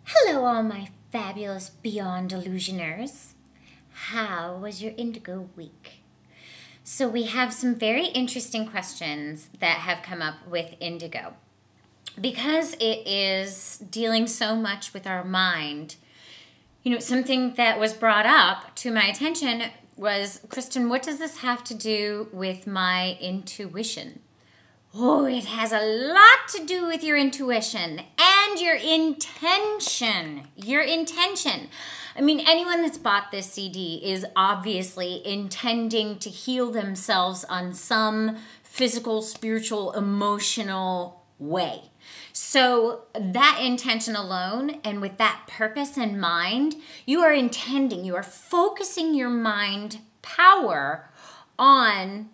Hello, all my fabulous Beyond Illusioners. How was your Indigo week? So we have some very interesting questions that have come up with Indigo. Because it is dealing so much with our mind, something that was brought up to my attention was, Kristen, what does this have to do with my intuition? Oh, it has a lot to do with your intuition and your intention. Your intention. I mean, anyone that's bought this CD is obviously intending to heal themselves on some physical, spiritual, emotional way. So that intention alone, and with that purpose in mind, you are intending, you are focusing your mind power on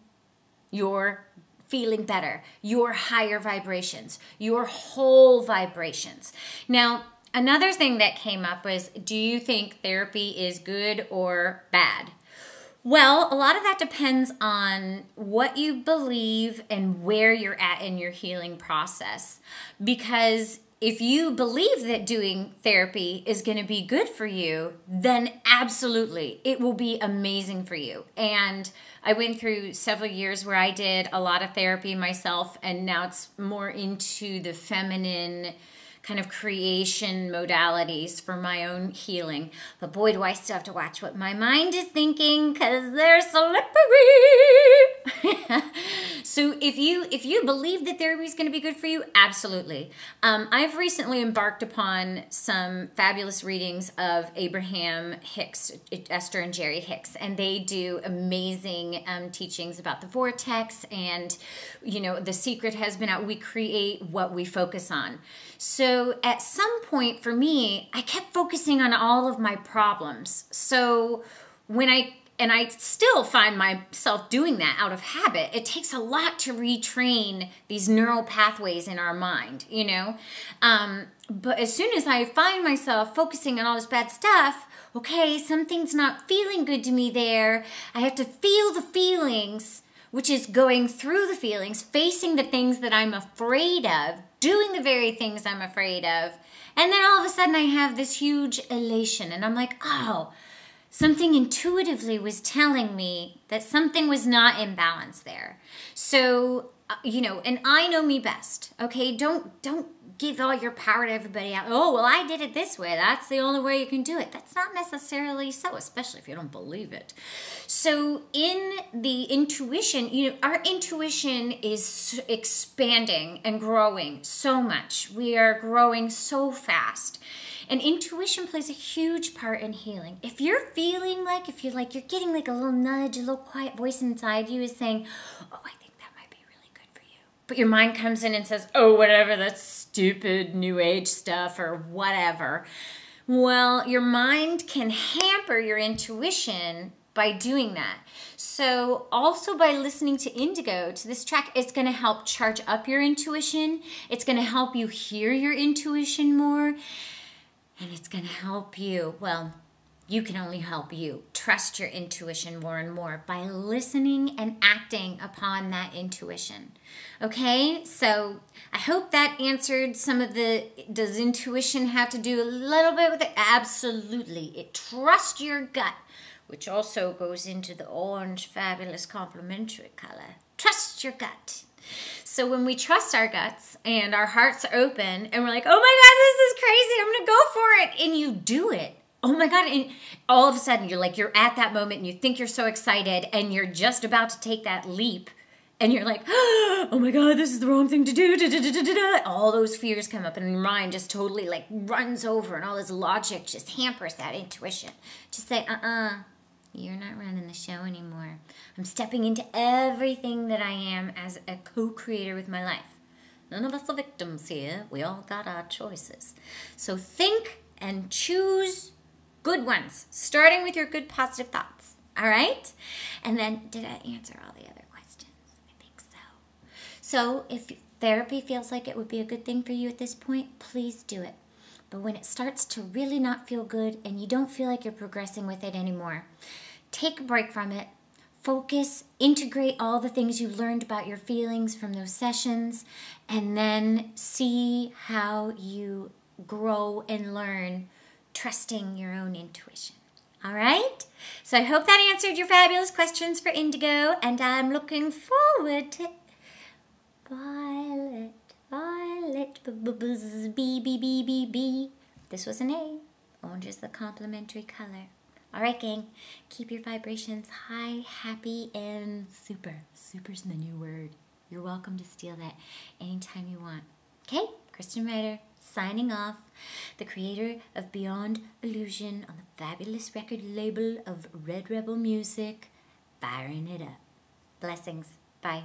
your feeling better, your higher vibrations, your whole vibrations. Now, another thing that came up was, do you think therapy is good or bad? Well, a lot of that depends on what you believe and where you're at in your healing process. Because if you believe that doing therapy is going to be good for you, then absolutely, it will be amazing for you. And I went through several years where I did a lot of therapy myself, and now it's more into the feminine kind of creation modalities for my own healing. But boy, do I still have to watch what my mind is thinking, because they're slippery. So if you believe that therapy is going to be good for you, absolutely. I've recently embarked upon some fabulous readings of Abraham Hicks, Esther and Jerry Hicks, and they do amazing teachings about the vortex, and the secret has been out. We create what we focus on. So at some point for me, I kept focusing on all of my problems. So I still find myself doing that out of habit. It takes a lot to retrain these neural pathways in our mind, But as soon as I find myself focusing on all this bad stuff, okay, something's not feeling good to me there. I have to feel the feelings, which is going through the feelings, facing the things that I'm afraid of, doing the very things I'm afraid of. And then all of a sudden I have this huge elation, and I'm like, oh, something intuitively was telling me that something was not in balance there. So, and I know me best, okay? Don't give all your power to everybody else. Oh, well, I did it this way. That's the only way you can do it. That's not necessarily so, especially if you don't believe it. So in the intuition, our intuition is expanding and growing so much. We are growing so fast. And intuition plays a huge part in healing. If you're feeling like, you're getting like a little nudge, a little quiet voice inside you is saying, oh, I think that might be really good for you. But your mind comes in and says, oh, whatever, that's stupid new age stuff or whatever. Well, your mind can hamper your intuition by doing that. So also by listening to Indigo, to this track, it's going to help charge up your intuition. It's going to help you hear your intuition more. And it's going to help you, well, you can only help you trust your intuition more and more by listening and acting upon that intuition. Okay, so I hope that answered some of does intuition have to do a little bit with it? Absolutely. Trust your gut, which also goes into the orange, fabulous, complementary color. Trust your gut. So when we trust our guts and our hearts are open and we're like, oh my God, this is crazy, I'm going to go for it. And you do it. Oh my God. And all of a sudden you're at that moment and you think you're so excited and you're just about to take that leap. And you're like, oh my God, this is the wrong thing to do. All those fears come up and your mind just totally runs over, and all this logic just hampers that intuition. Just say, you're not running the show anymore. I'm stepping into everything that I am as a co-creator with my life. None of us are victims here. We all got our choices. So think and choose good ones, starting with your good positive thoughts. All right? And then, did I answer all the other questions? I think so. So if therapy feels like it would be a good thing for you at this point, please do it. But when it starts to really not feel good and you don't feel like you're progressing with it anymore, take a break from it. Focus, integrate all the things you learned about your feelings from those sessions, and then see how you grow and learn, trusting your own intuition. All right? So I hope that answered your fabulous questions for Indigo, and I'm looking forward to Violet, Violet, B. This was an A. Orange is the complementary color. All right, gang. Keep your vibrations high, happy, and super. Super's the new word. You're welcome to steal that anytime you want. Okay? KRISTIN REITTER, signing off. The creator of Beyond Illusion on the fabulous record label of Red Rebel Music. Firing it up. Blessings. Bye.